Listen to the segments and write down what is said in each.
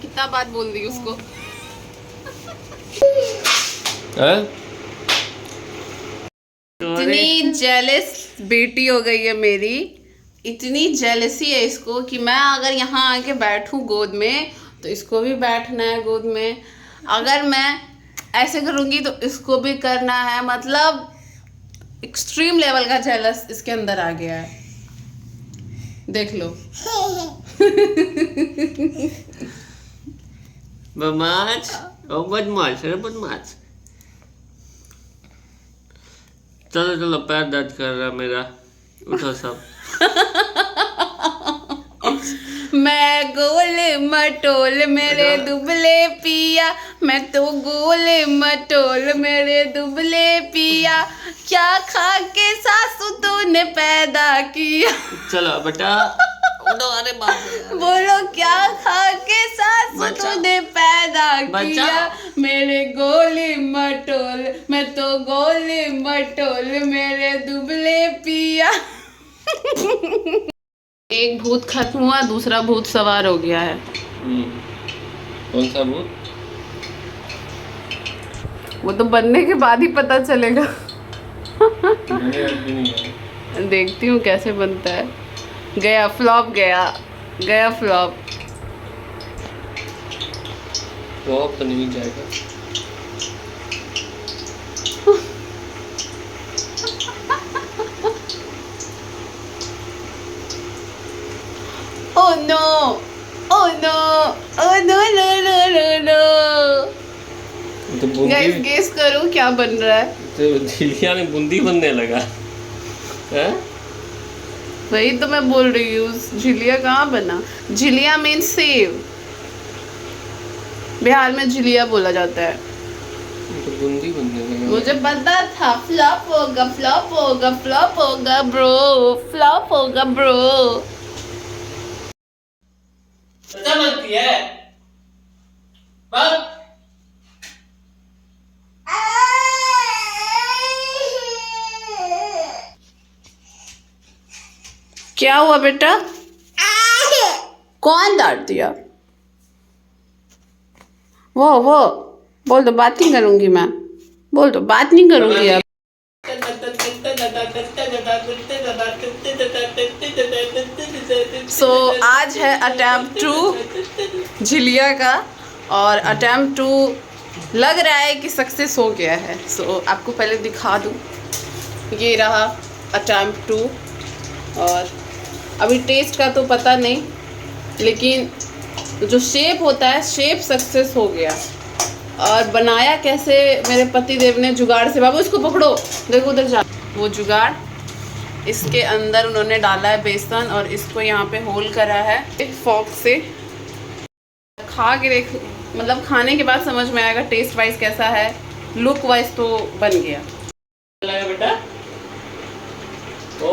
कितना बात बोल दी उसको। इतनी जेलस बेटी हो गई है मेरी, इतनी जेलसी है इसको कि मैं अगर यहाँ आके बैठूं गोद में तो इसको भी बैठना है गोद में, अगर मैं ऐसे करूंगी तो इसको भी करना है। मतलब एक्सट्रीम लेवल का जेलस इसके अंदर आ गया है, देख लो। बदमाश, ओ बदमाश, अरे बदमाश। चलो चलो, पैर दर्द कर रहा मेरा, उठो सब। मैं गोल मटोल मेरे दुबले पिया, मैं तो गोल मटोल मेरे दुबले पिया, क्या खा के सासू तूने पैदा किया। चलो बेटा उठो, अरे बाप रे। बोलो क्या खा के सासू तूने पैदा किया, मेरे गोली मटोल, मैं तो गोली मटोल मेरे दुबले पिया। एक भूत खत्म हुआ, दूसरा भूत सवार हो गया है। कौन सा भूत? वो तो बनने के बाद ही पता चलेगा। देखती हूँ कैसे बनता है। गया फ्लॉप, गया फ्लॉप। फ्लॉप तो नहीं जाएगा। Oh no! Oh no! Oh no no no no no! तो गाइस गेस करो क्या बन रहा है। तो झिलिया में बूंदी बनने लगा है? वही तो मैं बोल रही हूँ, झिलिया कहाँ बना। झिलिया मीन्स सेव, बिहार में झिलिया बोला जाता है। तो बूंदी बनने लगा। मुझे पता था फ्लॉप होगा, फ्लॉप होगा, फ्लॉप होगा ब्रो, फ्लॉप होगा ब्रो। क्या बनती है? बाप क्या हुआ बेटा? कौन डांट दिया? वो बोल दो, बात नहीं करूंगी मैं, बोल दो बात नहीं करूंगी अब। आज है अटेम्प्ट 2 झिलिया का, और अटेम्प्ट 2 लग रहा है कि सक्सेस हो गया है। आपको पहले दिखा दूँ, ये रहा अटेम्प्ट 2, और अभी टेस्ट का तो पता नहीं, लेकिन जो शेप होता है, शेप सक्सेस हो गया। और बनाया कैसे मेरे पति देव ने, जुगाड़ से। बाबू इसको पकड़ो, देखो उधर जा। वो जुगाड़, इसके अंदर उन्होंने डाला है बेसन, और इसको यहाँ पे होल करा है फॉक से। खा के देख, मतलब खाने के बाद समझ में आएगा टेस्ट वाइज कैसा है। लुक वाइज तो बन गया। बेटा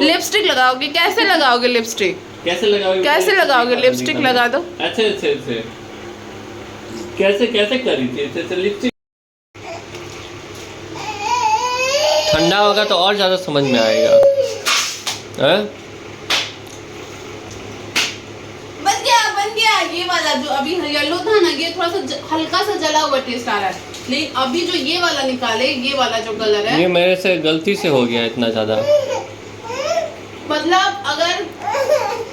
लिपस्टिक लगाओगे? कैसे लगाओगे लिपस्टिक? कैसे लगाओगे? कैसे लगाओगे? लिपस्टिक लगा दो। अच्छे अच्छे अच्छे। कैसे कैसे करी थी? अच्छे लिपस्टिक। ठंडा होगा तो और ज्यादा समझ में आएगा। बन गया। ये वाला जो अभी येलो था ना, ये थोड़ा सा हल्का सा जला हुआ टेस्ट आ रहा है, लेकिन अभी जो ये वाला निकाले, ये वाला जो कलर है, ये मेरे से गलती से हो गया इतना ज्यादा। मतलब अगर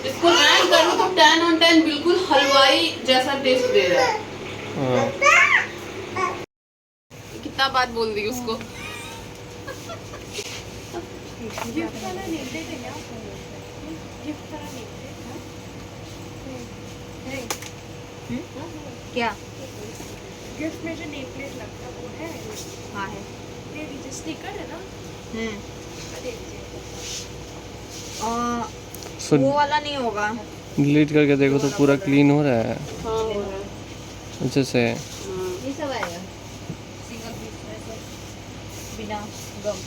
इसको रैंक करूं तो 10 on 10 बिल्कुल हलवाई जैसा टेस्ट दे रहा है। कितना बात बोल दी उसको। क्या गिफ्ट में जो नेम प्लेट लगता है वो है? हाँ है। दे दीजिए, स्टिकर है ना? दे दीजिए। वो वाला नहीं होगा। डिलीट करके देखो तो पूरा क्लीन हो रहा है। हाँ हो रहा है अच्छे से। ये सब आएगा सिंगल पीस में से, बिना गम।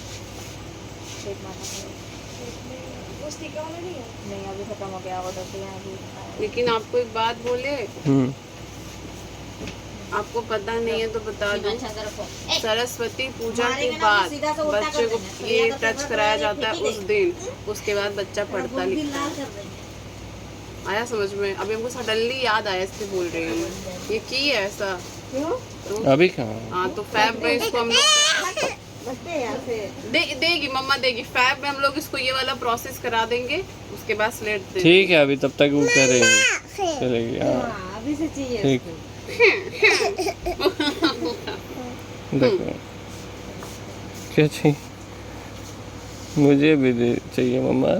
वो स्टिकर वाला नहीं है? नहीं, अभी खत्म हो गया ऑर्डर तो यहाँ भी। लेकिन आपको एक बात बोले, आपको पता नहीं है तो बता दो, सरस्वती पूजा के बाद बच्चे को ये टच कराया जाता है उस दिन, उसके बाद बच्चा पढ़ता लिखता है। आया समझ में? अभी हमको सडनली याद आया इसलिए बोल रही हूँ। ये की है ऐसा। अभी कहाँ? हाँ तो फैब में इसको हम लोग देगी, मम्मा देगी। फैब में हम लोग इसको ये वाला प्रोसेस करा देंगे, उसके बाद स्लेट देंगे। ठीक है, अभी तब तक वो करेंगे, चलेगी। हाँ अभी से चाहिए ठीक। देखो क्या चाहिए, मुझे भी दे चाहिए मम्मा।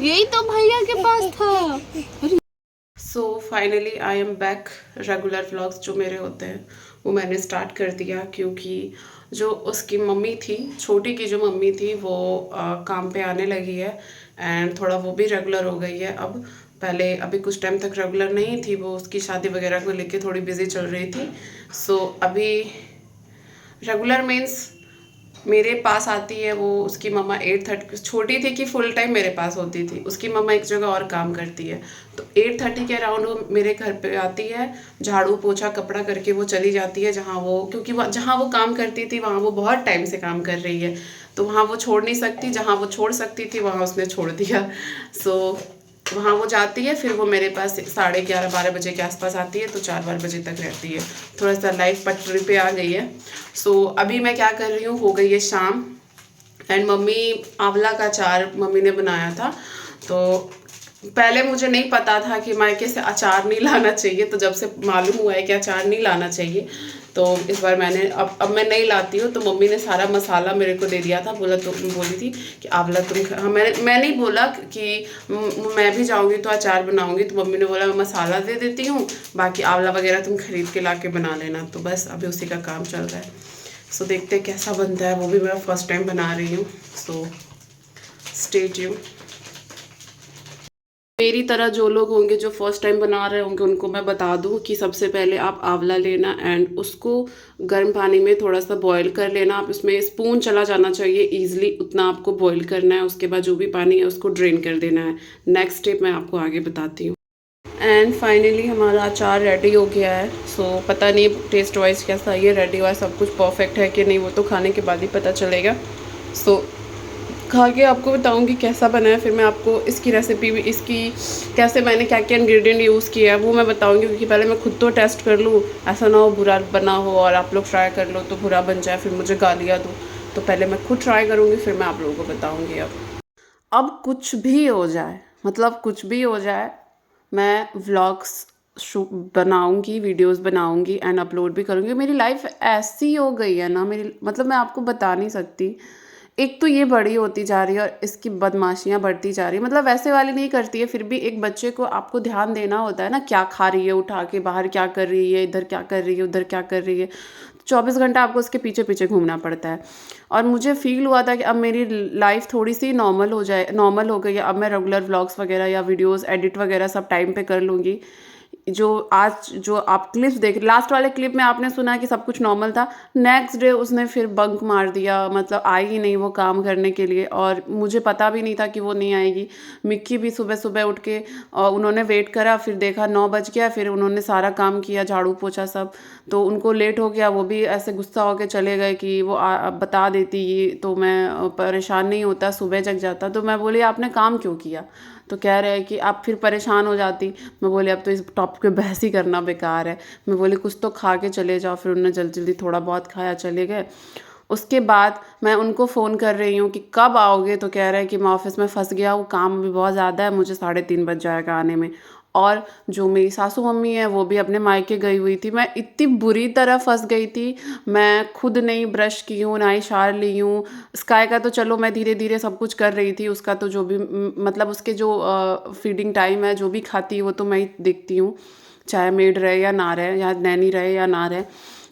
यही तो भैया के पास था। So finally I am back. Regular vlogs जो मेरे होते हैं वो मैंने स्टार्ट कर दिया, क्योंकि जो उसकी मम्मी थी, छोटी की जो मम्मी थी, वो काम पे आने लगी है एंड थोड़ा वो भी रेगुलर हो गई है अब। पहले अभी कुछ टाइम तक रेगुलर नहीं थी, वो उसकी शादी वगैरह को लेके थोड़ी बिजी चल रही थी। सो अभी रेगुलर मीन्स मेरे पास आती है वो। उसकी मम्मा 8:30, छोटी थी कि फुल टाइम मेरे पास होती थी, उसकी मम्मा एक जगह और काम करती है, तो 8:30 के अराउंड वो मेरे घर पे आती है, झाड़ू पोछा कपड़ा करके वो चली जाती है जहाँ वो, क्योंकि जहाँ वो काम करती थी वहाँ वो बहुत टाइम से काम कर रही है, तो वहाँ वो छोड़ नहीं सकती। जहाँ वो छोड़ सकती थी वहाँ उसने छोड़ दिया। सो वहाँ वो जाती है, फिर वो मेरे पास 11:30-12 बजे के आसपास आती है, तो 4 बजे तक रहती है। थोड़ा सा लाइफ पटरी पे आ गई है। सो अभी मैं क्या कर रही हूँ, हो गई है शाम एंड मम्मी आंवला का अचार मम्मी ने बनाया था। तो पहले मुझे नहीं पता था कि मायके से अचार नहीं लाना चाहिए, तो जब से मालूम हुआ है कि अचार नहीं लाना चाहिए, तो इस बार मैंने अब मैं नहीं लाती हूँ। तो मम्मी ने सारा मसाला मेरे को दे दिया था, बोली थी कि आंवला तुम हाँ, मैं नहीं बोला कि मैं भी जाऊँगी तो अचार बनाऊँगी, तो मम्मी ने बोला मैं मसाला दे देती हूँ, बाकी आंवला वगैरह तुम खरीद के ला के बना लेना। तो बस अभी उसी का काम चल रहा है। सो देखते हैं कैसा बनता है, वो भी मैं फर्स्ट टाइम बना रही हूँ। So stay tuned. मेरी तरह जो लोग होंगे जो फर्स्ट टाइम बना रहे होंगे, उनको मैं बता दूं कि सबसे पहले आप आंवला लेना एंड उसको गर्म पानी में थोड़ा सा बॉईल कर लेना। आप उसमें स्पून चला जाना चाहिए ईजिली, उतना आपको बॉईल करना है। उसके बाद जो भी पानी है उसको ड्रेन कर देना है। नेक्स्ट स्टेप मैं आपको आगे बताती हूँ। एंड फाइनली हमारा अचार रेडी हो गया है। सो पता नहीं टेस्ट वाइज कैसा ये रेडी हुआ है, सब कुछ परफेक्ट है कि नहीं वो तो खाने के बाद ही पता चलेगा। सो खा के आपको बताऊंगी कैसा बना है, फिर मैं आपको इसकी रेसिपी भी, इसकी कैसे मैंने क्या क्या इंग्रेडिएंट यूज़ किया है वो मैं बताऊंगी, क्योंकि पहले मैं खुद तो टेस्ट कर लूँ, ऐसा ना हो बुरा बना हो और आप लोग ट्राई कर लो तो बुरा बन जाए, फिर मुझे गालियाँ दो। तो पहले मैं खुद ट्राई करूँगी, फिर मैं आप लोगों को बताऊँगी। अब कुछ भी हो जाए, मतलब कुछ भी हो जाए, मैं व्लॉग्स बनाऊंगी, वीडियोस बनाऊंगी एंड अपलोड भी करूंगी। मेरी लाइफ ऐसी हो गई है ना, मेरी मतलब मैं आपको बता नहीं सकती। एक तो ये बड़ी होती जा रही है और इसकी बदमाशियाँ बढ़ती जा रही है, मतलब वैसे वाली नहीं करती है, फिर भी एक बच्चे को आपको ध्यान देना होता है ना, क्या खा रही है उठा के, बाहर क्या कर रही है, इधर क्या कर रही है, उधर क्या कर रही है। 24 घंटा आपको उसके पीछे पीछे घूमना पड़ता है। और मुझे फील हुआ था कि अब मेरी लाइफ थोड़ी सी नॉर्मल हो गई है। अब मैं रेगुलर व्लॉग्स वगैरह या वीडियोस एडिट वगैरह सब टाइम पे कर लूँगी। जो आप क्लिप्स देख, लास्ट वाले क्लिप में आपने सुना कि सब कुछ नॉर्मल था, नेक्स्ट डे उसने फिर बंक मार दिया, मतलब आई ही नहीं वो काम करने के लिए, और मुझे पता भी नहीं था कि वो नहीं आएगी। मिक्की भी सुबह सुबह उठ के उन्होंने वेट करा, फिर देखा 9 बज गया, फिर उन्होंने सारा काम किया, झाड़ू पोछा सब, तो उनको लेट हो गया। वो भी ऐसे गुस्सा होकर चले गए कि वो बता देती तो मैं परेशान नहीं होता, सुबह जग जाता। तो मैं बोली आपने काम क्यों किया? तो कह रहे हैं कि आप फिर परेशान हो जाती। मैं बोली अब तो इस टॉपिक पे बहस ही करना बेकार है। मैं बोली कुछ तो खा के चले जाओ। फिर उन्होंने जल्दी जल्दी थोड़ा बहुत खाया, चले गए। उसके बाद मैं उनको फ़ोन कर रही हूँ कि कब आओगे, तो कह रहे हैं कि मैं ऑफ़िस में फंस गया हूँ, काम भी बहुत ज़्यादा है, मुझे 3:30 बज जाएगा आने में। और जो मेरी सासू मम्मी है वो भी अपने मायके गई हुई थी। मैं इतनी बुरी तरह फंस गई थी, मैं खुद नहीं ब्रश की हूँ, ना ही शावर ली हूँ। स्काई का तो चलो मैं धीरे धीरे सब कुछ कर रही थी, उसका तो जो भी मतलब उसके जो फीडिंग टाइम है, जो भी खाती है वो तो मैं ही देखती हूँ, चाहे मेड रहे या ना रहे, या नैनी रहे या ना रहे।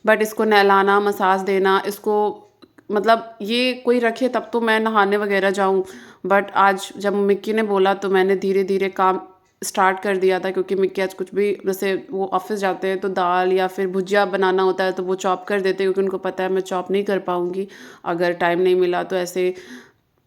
बट इसको नहलाना, मसाज देना, इसको मतलब ये कोई रखे तब तो मैं नहाने वगैरह जाऊँ। बट आज जब मिक्की ने बोला तो मैंने धीरे धीरे काम स्टार्ट कर दिया था, क्योंकि मिक्की आज कुछ भी, जैसे वो ऑफिस जाते हैं तो दाल या फिर भुजिया बनाना होता है तो वो चॉप कर देते हैं, क्योंकि उनको पता है मैं चॉप नहीं कर पाऊँगी, अगर टाइम नहीं मिला तो ऐसे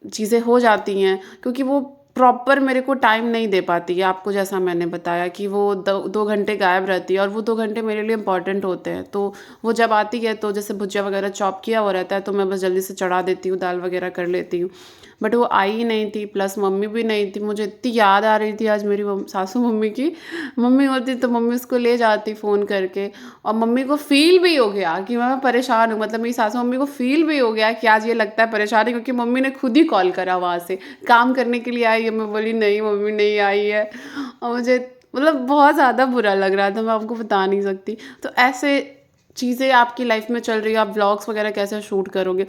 चीज़ें हो जाती हैं। क्योंकि वो प्रॉपर मेरे को टाइम नहीं दे पाती है, आपको जैसा मैंने बताया कि वो 2 घंटे गायब रहती है, और वो 2 घंटे मेरे लिए इंपॉर्टेंट होते हैं। तो वो जब आती है तो जैसे भुजिया वगैरह चॉप किया हुआ रहता है तो मैं बस जल्दी से चढ़ा देती हूँ, दाल वगैरह कर लेती हूँ। बट वो आई ही नहीं थी, प्लस मम्मी भी नहीं थी। मुझे इतनी याद आ रही थी आज मेरी सासू मम्मी की। मम्मी होती तो मम्मी उसको ले जाती फ़ोन करके, और मम्मी को फ़ील भी हो गया कि मैं परेशान हूँ, मतलब मेरी सासू मम्मी को फ़ील भी हो गया कि आज ये लगता है परेशान है, क्योंकि मम्मी ने खुद ही कॉल करा वहाँ से, काम करने के लिए आई है। मैं बोली नहीं मम्मी नहीं आई है, और मुझे मतलब बहुत ज़्यादा बुरा लग रहा था, मैं आपको बता नहीं सकती। तो ऐसे चीज़ें आपकी लाइफ में चल रही है, आप व्लॉग्स वगैरह कैसे शूट करोगे।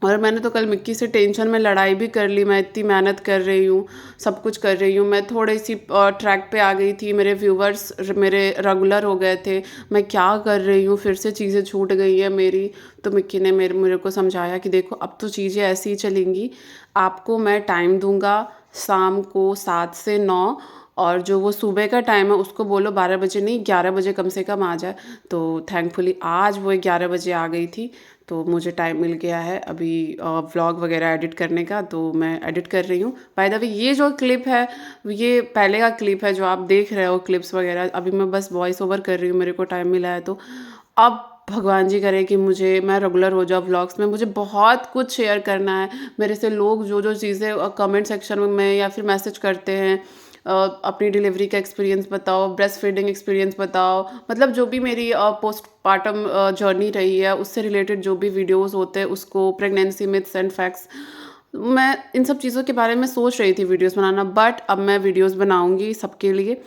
और मैंने तो कल मिक्की से टेंशन में लड़ाई भी कर ली, मैं इतनी मेहनत कर रही हूँ, सब कुछ कर रही हूँ, मैं थोड़ी सी ट्रैक पे आ गई थी, मेरे व्यूवर्स मेरे रेगुलर हो गए थे, मैं क्या कर रही हूँ, फिर से चीज़ें छूट गई है मेरी। तो मिक्की ने मेरे को समझाया कि देखो अब तो चीज़ें ऐसी ही चलेंगी, आपको मैं टाइम दूंगा शाम को 7 से 9, और जो वो सुबह का टाइम है उसको बोलो 12 बजे नहीं 11 बजे कम से कम आ जाए। तो थैंकफुली आज वो 11 बजे आ गई थी, तो मुझे टाइम मिल गया है अभी व्लॉग वगैरह एडिट करने का, तो मैं एडिट कर रही हूँ। बाय द वे ये जो क्लिप है ये पहले का क्लिप है जो आप देख रहे हो क्लिप्स वगैरह, अभी मैं बस वॉइस ओवर कर रही हूँ, मेरे को टाइम मिला है। तो अब भगवान जी करे कि मैं रेगुलर हो जाऊँ व्लॉग्स में। मुझे बहुत कुछ शेयर करना है, मेरे से लोग जो जो चीज़ें कमेंट सेक्शन में या फिर मैसेज करते हैं, अपनी डिलीवरी का एक्सपीरियंस बताओ, ब्रेस्ट फीडिंग एक्सपीरियंस बताओ, मतलब जो भी मेरी पोस्टपार्टम जर्नी रही है उससे रिलेटेड जो भी वीडियोस होते हैं उसको, प्रेगनेंसी मिथ्स एंड फैक्ट्स, मैं इन सब चीज़ों के बारे में सोच रही थी वीडियोस बनाना, बट अब मैं वीडियोस बनाऊंगी सबके लिए।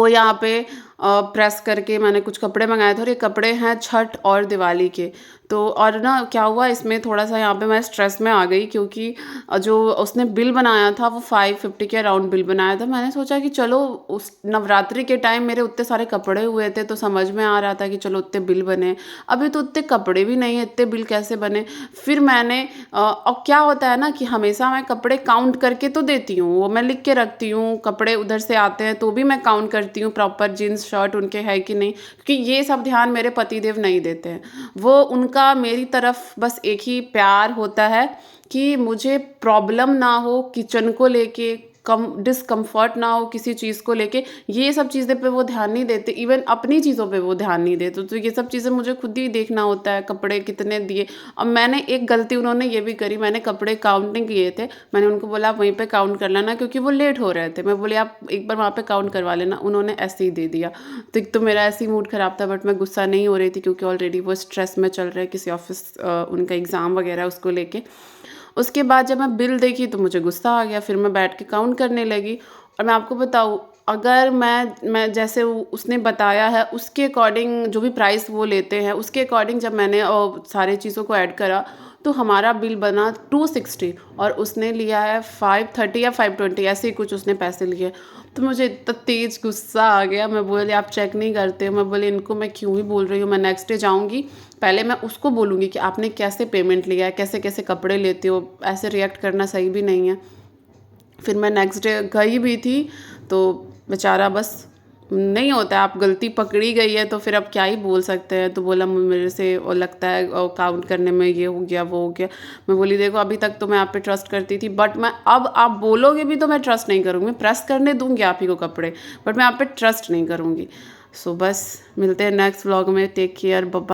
यहाँ पे प्रेस करके मैंने कुछ कपड़े मंगाए थे, और ये कपड़े हैं छठ और दिवाली के। तो और ना क्या हुआ इसमें थोड़ा सा यहाँ पे मैं स्ट्रेस में आ गई, क्योंकि जो उसने बिल बनाया था वो 550 के अराउंड बिल बनाया था। मैंने सोचा कि चलो उस नवरात्रि के टाइम मेरे उतने सारे कपड़े हुए थे, तो समझ में आ रहा था कि चलो उतने बिल बने। अभी तो उतने कपड़े भी नहीं है, इतने बिल कैसे बने। फिर मैंने और क्या होता है ना कि हमेशा मैं कपड़े काउंट करके तो देती हूँ, वो मैं लिख के रखती हूँ, कपड़े उधर से आते हैं तो भी मैं काउंट करती हूँ प्रॉपर जीन्स शर्ट उनके है कि नहीं, क्योंकि ये सब ध्यान मेरे पतिदेव नहीं देते हैं। वो उनका मेरी तरफ बस एक ही प्यार होता है कि मुझे प्रॉब्लम ना हो किचन को लेके, डिस्कम्फर्ट ना हो किसी चीज़ को लेके, ये सब चीज़ें पे वो ध्यान नहीं देते, इवन अपनी चीज़ों पे वो ध्यान नहीं देते। तो ये सब चीज़ें मुझे खुद ही देखना होता है, कपड़े कितने दिए। अब मैंने एक गलती उन्होंने ये भी करी, मैंने कपड़े काउंट नहीं किए थे, मैंने उनको बोला आप वहीं पे काउंट कर लेना, क्योंकि वो लेट हो रहे थे। मैं बोली आप एक बार वहाँ पे काउंट करवा लेना, उन्होंने ऐसे ही दे दिया। तो एक तो मेरा ऐसे ही मूड ख़राब था, बट मैं गुस्सा नहीं हो रही थी क्योंकि ऑलरेडी वो स्ट्रेस में चल रहे हैं किसी ऑफिस उनका एग्ज़ाम वगैरह उसको लेके। उसके बाद जब मैं बिल देखी तो मुझे गुस्सा आ गया, फिर मैं बैठ के काउंट करने लगी। और मैं आपको बताऊँ, अगर मैं जैसे उसने बताया है उसके अकॉर्डिंग जो भी प्राइस वो लेते हैं उसके अकॉर्डिंग जब मैंने सारे चीज़ों को ऐड करा तो हमारा बिल बना 260, और उसने लिया है 530 या 520 ऐसे ही कुछ उसने पैसे लिए। तो मुझे इतना तेज़ गुस्सा आ गया, मैं बोली आप चेक नहीं करते हो। मैं बोली इनको मैं क्यों ही बोल रही हूँ, मैं नेक्स्ट डे जाऊँगी, पहले मैं उसको बोलूँगी कि आपने कैसे पेमेंट लिया है, कैसे कैसे कपड़े लेते हो, ऐसे रिएक्ट करना सही भी नहीं है। फिर मैं नेक्स्ट डे गई भी थी, तो बेचारा बस नहीं होता है, आप गलती पकड़ी गई है तो फिर अब क्या ही बोल सकते हैं। तो बोला मेरे से और लगता है काउंट करने में ये हो गया वो हो गया। मैं बोली देखो अभी तक तो मैं आप पे ट्रस्ट करती थी, बट मैं अब आप बोलोगे भी तो मैं ट्रस्ट नहीं करूँगी। मैं प्रेस करने दूँगी आप ही को कपड़े, बट मैं आप पे ट्रस्ट नहीं करूँगी। सो बस मिलते हैं नेक्स्ट व्लॉग में, टेक केयर, बाय।